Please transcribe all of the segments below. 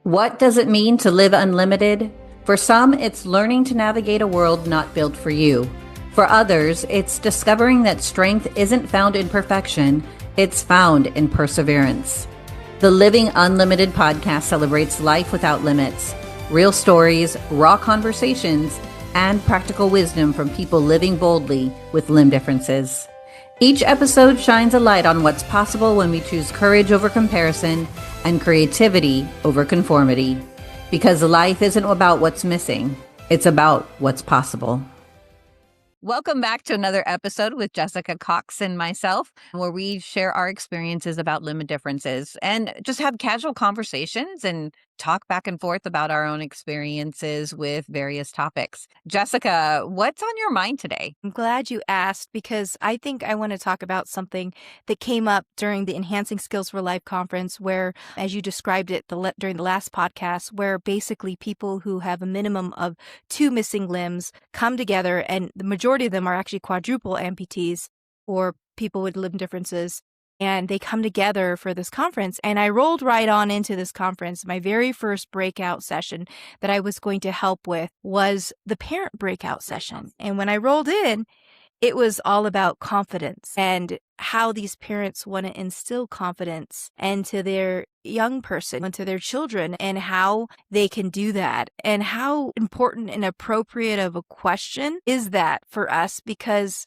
What does it mean to live unlimited? For some, it's learning to navigate a world not built for you. For others, it's discovering that strength isn't found in perfection, it's found in perseverance. The Living Unlimited podcast celebrates life without limits, real stories, raw conversations, and practical wisdom from people living boldly with limb differences. Each episode shines a light on what's possible when we choose courage over comparison and creativity over conformity. Because life isn't about what's missing, it's about what's possible. Welcome back to another episode with Jessica Cox and myself, where we share our experiences about limb differences and just have casual conversations and talk back and forth about our own experiences with various topics. Jessica, what's on your mind today? I'm glad you asked because I think I want to talk about something that came up during the Enhancing Skills for Life conference where, as you described it during the last podcast, where basically people who have a minimum of 2 missing limbs come together, and the majority of them are actually quadruple amputees or people with limb differences. And they come together for this conference. And I rolled right on into this conference. My very first breakout session that I was going to help with was the parent breakout session. And when I rolled in, it was all about confidence and how these parents want to instill confidence into their young person, into their children, and how they can do that, and how important and appropriate of a question is that for us, because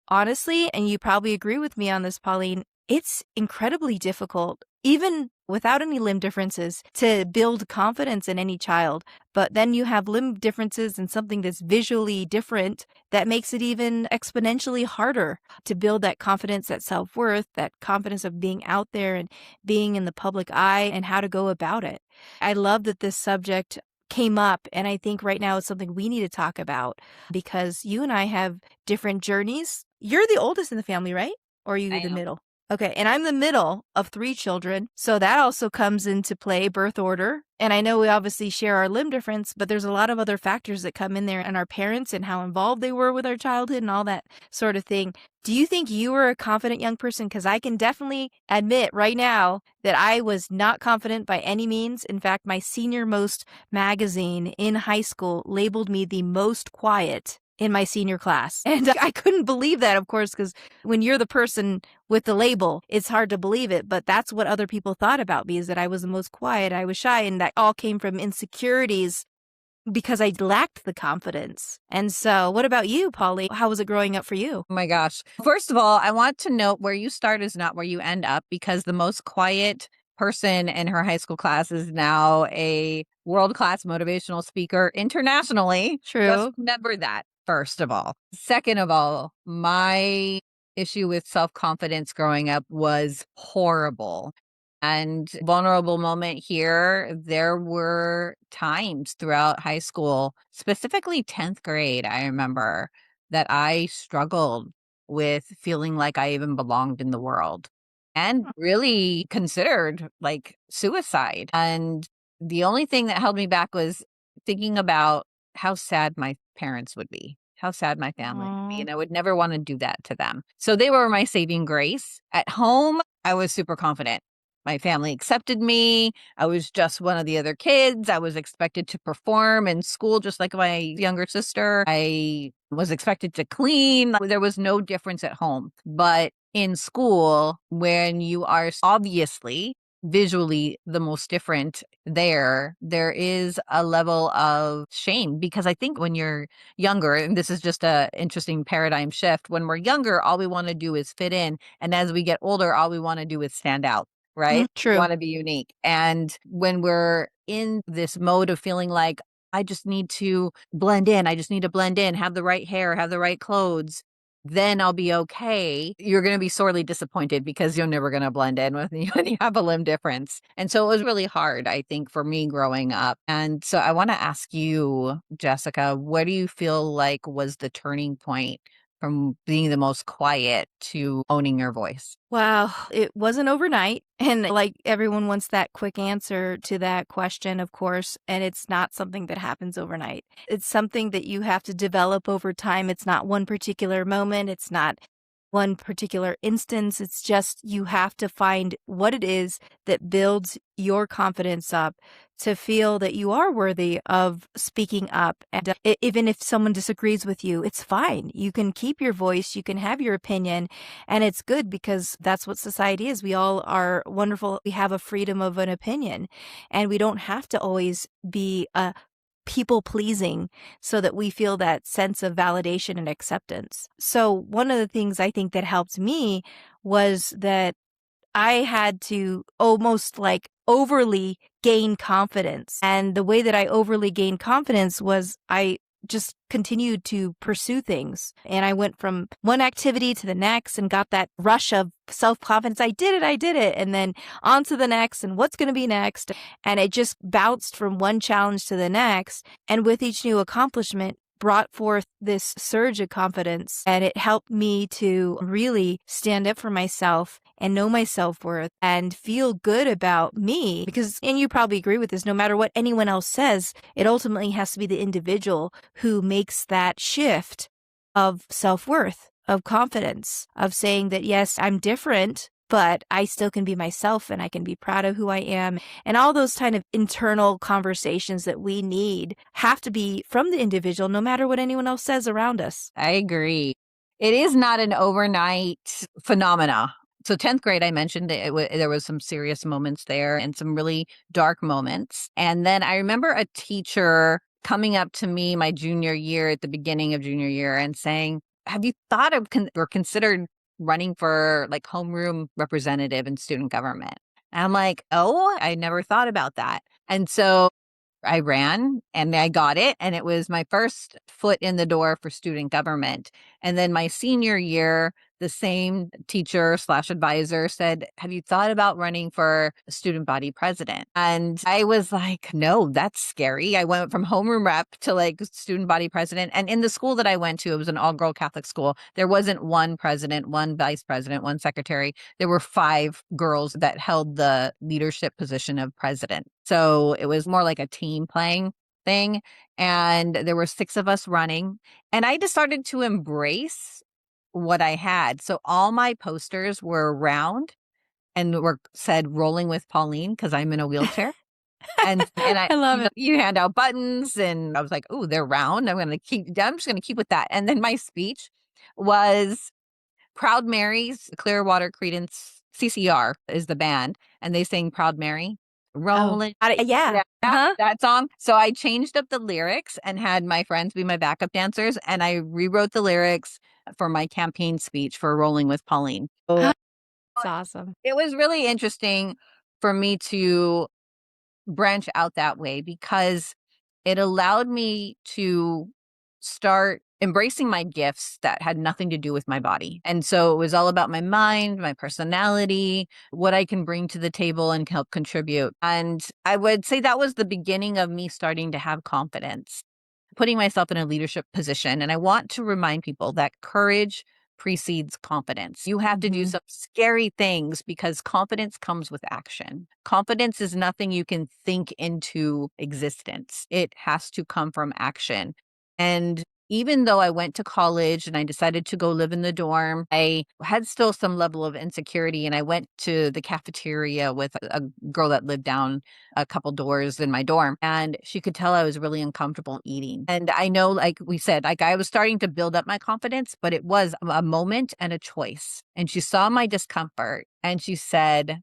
honestly, and you probably agree with me on this, Pauline, it's incredibly difficult, even without any limb differences, to build confidence in any child. But then you have limb differences and something that's visually different that makes it even exponentially harder to build that confidence, that self-worth, that confidence of being out there and being in the public eye and how to go about it. I love that this subject came up, and I think right now it's something we need to talk about because you and I have different journeys. You're the oldest in the family, right? Or are you the middle? Okay, and I'm the middle of 3 children, so that also comes into play, birth order. And I know we obviously share our limb difference, but there's a lot of other factors that come in there, and our parents and how involved they were with our childhood and all that sort of thing. Do you think you were a confident young person? Because I can definitely admit right now that I was not confident by any means. In fact, my senior most magazine in high school labeled me the most quiet in my senior class. And I couldn't believe that, of course, because when you're the person with the label, it's hard to believe it. But that's what other people thought about me, is that I was the most quiet, I was shy, and that all came from insecurities because I lacked the confidence. And so what about you, Pauline? How was it growing up for you? Oh my gosh. First of all, I want to note where you start is not where you end up, because the most quiet person in her high school class is now a world-class motivational speaker internationally. True. Just remember that, first of all. Second of all, my issue with self-confidence growing up was horrible. And vulnerable moment here, there were times throughout high school, specifically 10th grade, I remember, that I struggled with feeling like I even belonged in the world and really considered like suicide. And the only thing that held me back was thinking about how sad my parents would be, how sad my family would be. And I would never want to do that to them. So they were my saving grace. At home, I was super confident. My family accepted me. I was just one of the other kids. I was expected to perform in school just like my younger sister. I was expected to clean. There was no difference at home. But in school, when you are obviously visually the most different there is a level of shame, because I think when you're younger, and this is just a interesting paradigm shift, when we're younger, all we want to do is fit in. And as we get older, all we want to do is stand out. Right? True. Want to be unique. And when we're in this mode of feeling like, I just need to blend in, I just need to blend in, have the right hair, have the right clothes, then I'll be okay. You're going to be sorely disappointed because you're never going to blend in with when you have a limb difference. And so it was really hard, I think, for me growing up. And so I want to ask you, Jessica, what do you feel like was the turning point from being the most quiet to owning your voice? Wow, it wasn't overnight. And like everyone wants that quick answer to that question, of course. And it's not something that happens overnight. It's something that you have to develop over time. It's not one particular moment. It's not one particular instance. It's just you have to find what it is that builds your confidence up to feel that you are worthy of speaking up. And even if someone disagrees with you, it's fine. You can keep your voice, you can have your opinion, and it's good because that's what society is. We all are wonderful. We have a freedom of an opinion, and we don't have to always be a people pleasing so that we feel that sense of validation and acceptance. So, one of the things I think that helped me was that I had to almost like overly gain confidence. And the way that I overly gained confidence was I just continued to pursue things. And I went from one activity to the next and got that rush of self confidence. I did it, I did it. And then on to the next and what's going to be next. And it just bounced from one challenge to the next. And with each new accomplishment, brought forth this surge of confidence, and it helped me to really stand up for myself and know my self-worth and feel good about me because, and you probably agree with this, no matter what anyone else says, it ultimately has to be the individual who makes that shift of self-worth, of confidence, of saying that, yes, I'm different, but I still can be myself and I can be proud of who I am. And all those kind of internal conversations that we need have to be from the individual, no matter what anyone else says around us. I agree. It is not an overnight phenomena. So 10th grade, I mentioned there was some serious moments there and some really dark moments. And then I remember a teacher coming up to me my junior year at the beginning of junior year and saying, have you thought of or considered running for like homeroom representative in student government? And I'm like, oh, I never thought about that. And so I ran and I got it. And it was my first foot in the door for student government. And then my senior year, the same teacher slash advisor said, have you thought about running for student body president? And I was like, no, that's scary. I went from homeroom rep to like student body president. And in the school that I went to, it was an all girl Catholic school. There wasn't one president, one vice president, one secretary. There were 5 girls that held the leadership position of president. So it was more like a team playing thing. And there were 6 of us running. And I just started to embrace what I had. So all my posters were round and were said rolling with Pauline because I'm in a wheelchair. And I I love it. you hand out buttons and I was like, oh, they're round. I'm just gonna keep with that. And then my speech was Proud Mary's Clearwater Creedence CCR is the band, and they sing Proud Mary. Oh, Rolling. got it. Yeah. Yeah, Uh-huh. that song. So I changed up the lyrics and had my friends be my backup dancers, and I rewrote the lyrics for my campaign speech for Rolling with Pauline. So That's awesome. it was really interesting for me to branch out that way because it allowed me to start embracing my gifts that had nothing to do with my body. And so it was all about my mind, my personality, what I can bring to the table and help contribute. And I would say that was the beginning of me starting to have confidence, putting myself in a leadership position. And I want to remind people that courage precedes confidence. You have to do Mhm. some scary things because confidence comes with action. Confidence is nothing you can think into existence. It has to come from action. And even though I went to college and I decided to go live in the dorm, I had still some level of insecurity. And I went to the cafeteria with a girl that lived down a couple doors in my dorm. And she could tell I was really uncomfortable eating. And I know, like we said, like I was starting to build up my confidence, but it was a moment and a choice. And she saw my discomfort and she said,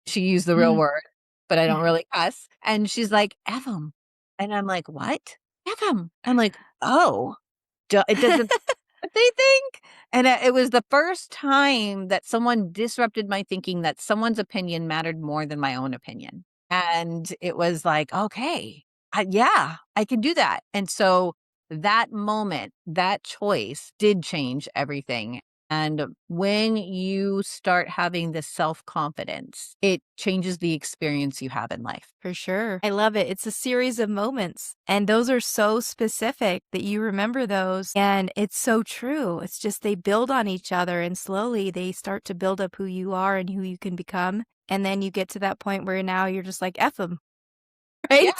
she used the real Mm. word, but I don't really cuss. And she's like, Evam. And I'm like, what? Evam. I'm like, oh, it doesn't what they think. And it was the first time that someone disrupted my thinking that someone's opinion mattered more than my own opinion. And it was like, okay, yeah, I can do that. And so that moment, that choice did change everything. And when you start having this self confidence, it changes the experience you have in life. For sure. I love it. It's a series of moments, and those are so specific that you remember those, and it's so true. It's just they build on each other, and slowly they start to build up who you are and who you can become, and then you get to that point where now you're just like, "F 'em," Yeah. right?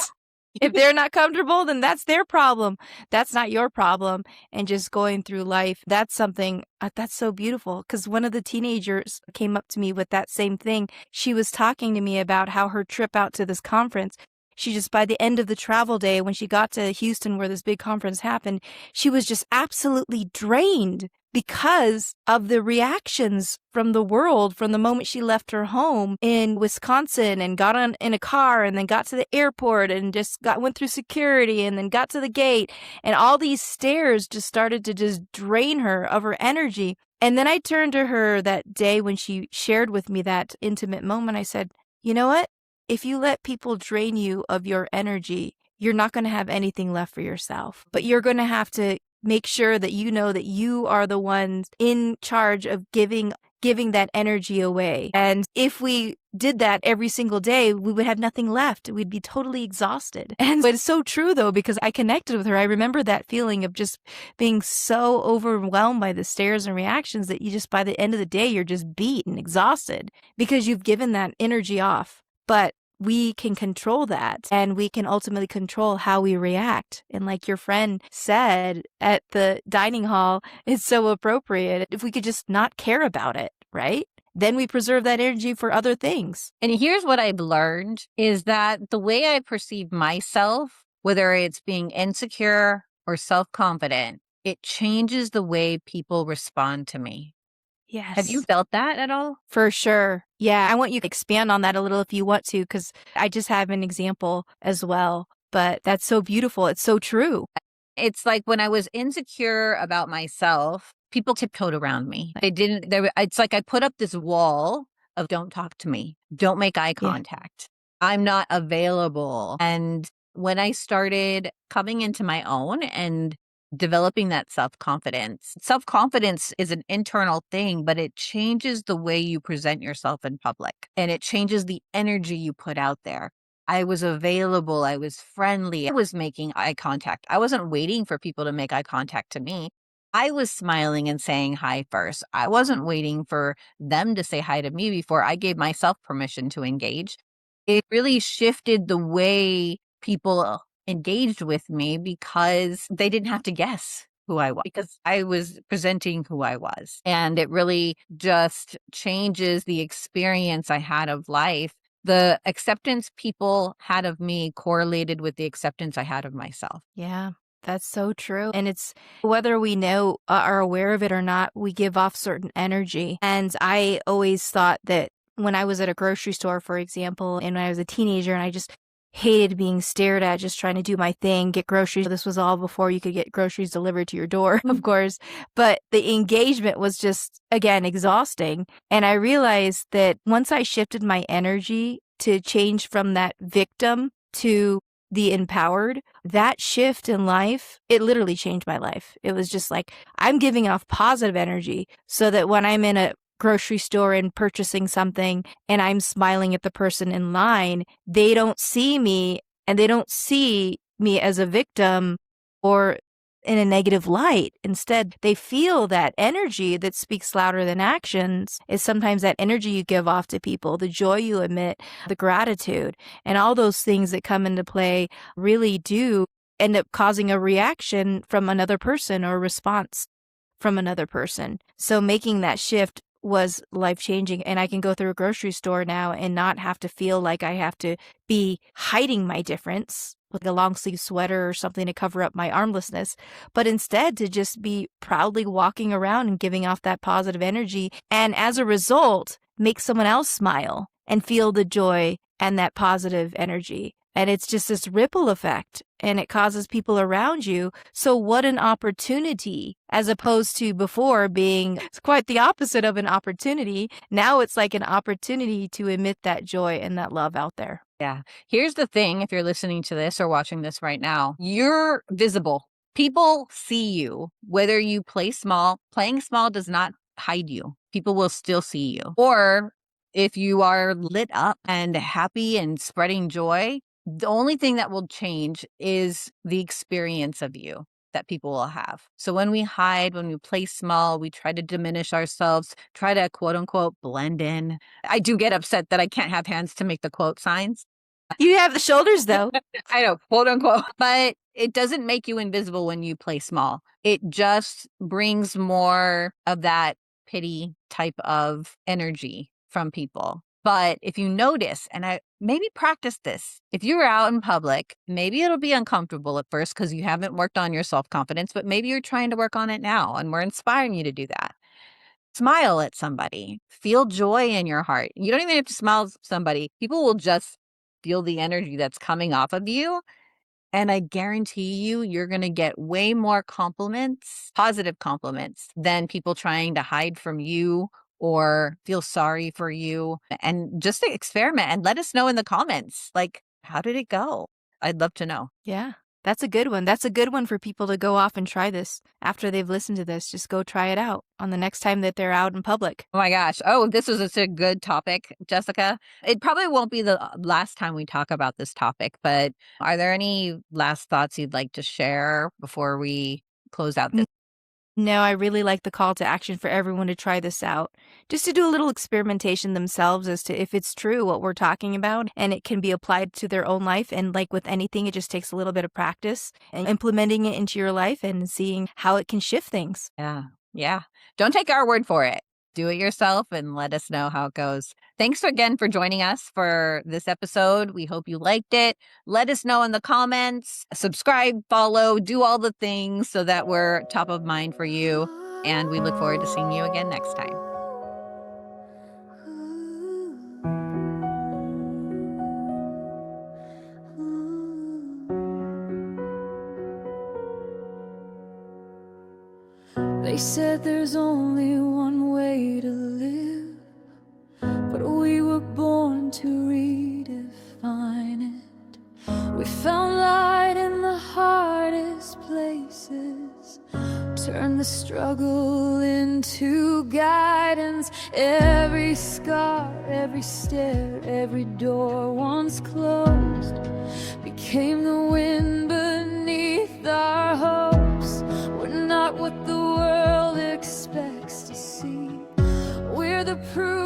If they're not comfortable, then that's their problem. That's not your problem. And just going through life, that's something that's so beautiful. Because one of the teenagers came up to me with that same thing. She was talking to me about how her trip out to this conference, she just, by the end of the travel day, when she got to Houston where this big conference happened, she was just absolutely drained because of the reactions from the world from the moment she left her home in Wisconsin and got on in a car and then got to the airport and went through security and then got to the gate, and all these stairs just started to just drain her of her energy. And then I turned to her that day when she shared with me that intimate moment. I said, "You know what? If you let people drain you of your energy, you're not going to have anything left for yourself. But you're going to have to make sure that you know that you are the ones in charge of giving that energy away. And if we did that every single day, we would have nothing left. We'd be totally exhausted." And it's so true, though, because I connected with her. I remember that feeling of just being so overwhelmed by the stares and reactions that you just, by the end of the day, you're just beat and exhausted because you've given that energy off. But we can control that, and we can ultimately control how we react. And like your friend said at the dining hall, it's so appropriate. If we could just not care about it, right? Then we preserve that energy for other things. And here's what I've learned is that the way I perceive myself, whether it's being insecure or self-confident, it changes the way people respond to me. Have you Yes, felt that at all? for sure. Yeah, I want you to expand on that a little if you want to, because I just have an example as well. But that's so beautiful. It's so true. It's like when I was insecure about myself, people tiptoed around me. They didn't, it's like I put up this wall of don't talk to me, don't make eye Yeah. contact. I'm not available. And when I started coming into my own and developing that self confidence is an internal thing, but it changes the way you present yourself in public and it changes the energy you put out there. I was available. I was friendly. I was making eye contact. I wasn't waiting for people to make eye contact to me. I was smiling and saying hi first. I wasn't waiting for them to say hi to me before I gave myself permission to engage. It really shifted the way people engaged with me because they didn't have to guess who I was because I was presenting who I was. And it really just changes the experience I had of life. The acceptance people had of me correlated with the acceptance I had of myself. Yeah, that's so true. And it's whether we know are aware of it or not, we give off certain energy. And I always thought that when I was at a grocery store, for example, and when I was a teenager and I just hated being stared at, just trying to do my thing, get groceries. This was all before you could get groceries delivered to your door, of course. But the engagement was just, again, exhausting. And I realized that once I shifted my energy to change from that victim to the empowered, that shift in life, it literally changed my life. It was just like, I'm giving off positive energy so that when I'm in a grocery store and purchasing something and I'm smiling at the person in line, they don't see me and they don't see me as a victim or in a negative light. Instead, they feel that energy that speaks louder than actions is sometimes that energy you give off to people, the joy you emit, the gratitude, and all those things that come into play really do end up causing a reaction from another person or a response from another person. So making that shift was life-changing, and I can go through a grocery store now and not have to feel like I have to be hiding my difference with a long sleeve sweater or something to cover up my armlessness, but instead to just be proudly walking around and giving off that positive energy, and as a result, make someone else smile and feel the joy and that positive energy. And it's just this ripple effect, and it causes people around you. So what an opportunity, as opposed to before being quite the opposite of an opportunity. Now it's like an opportunity to emit that joy and that love out there. Yeah. Here's the thing, if you're listening to this or watching this right now, you're visible. People see you, whether you play small. Playing small does not hide you. People will still see you. Or if you are lit up and happy and spreading joy, the only thing that will change is the experience of you that people will have. So when we hide, when we play small, we try to diminish ourselves, try to quote unquote blend in. I do get upset that I can't have hands to make the quote signs. You have the shoulders, though. I know, quote unquote. But it doesn't make you invisible when you play small. It just brings more of that pity type of energy from people. But if you notice, and I maybe practice this, if you're out in public, maybe it'll be uncomfortable at first because you haven't worked on your self confidence, but maybe you're trying to work on it now, and we're inspiring you to do that. Smile at somebody, feel joy in your heart. You don't even have to smile at somebody. People will just feel the energy that's coming off of you. And I guarantee you, you're going to get way more compliments, positive compliments, than people trying to hide from you or feel sorry for you. And just to experiment and let us know in the comments, like, how did it go? I'd love to know. Yeah, that's a good one. That's a good one for people to go off and try this after they've listened to this. Just go try it out on the next time that they're out in public. Oh my gosh. Oh, this was such a good topic, Jessica. It probably won't be the last time we talk about this topic, but are there any last thoughts you'd like to share before we close out this? No, I really like the call to action for everyone to try this out. Just to do a little experimentation themselves as to if it's true what we're talking about and it can be applied to their own life. And like with anything, it just takes a little bit of practice and implementing it into your life and seeing how it can shift things. Yeah. Yeah. Don't take our word for it. Do it yourself and let us know how it goes. Thanks again for joining us for this episode. We hope you liked it. Let us know in the comments. Subscribe, follow, do all the things so that we're top of mind for you. And we look forward to seeing you again next time. They said there's only one way to live, but we were born to redefine it. We found light in the hardest places, turned the struggle into guidance. Every scar, every stair, every door once closed became the wind beneath our hopes. We're not what the world expects to see. We're the proof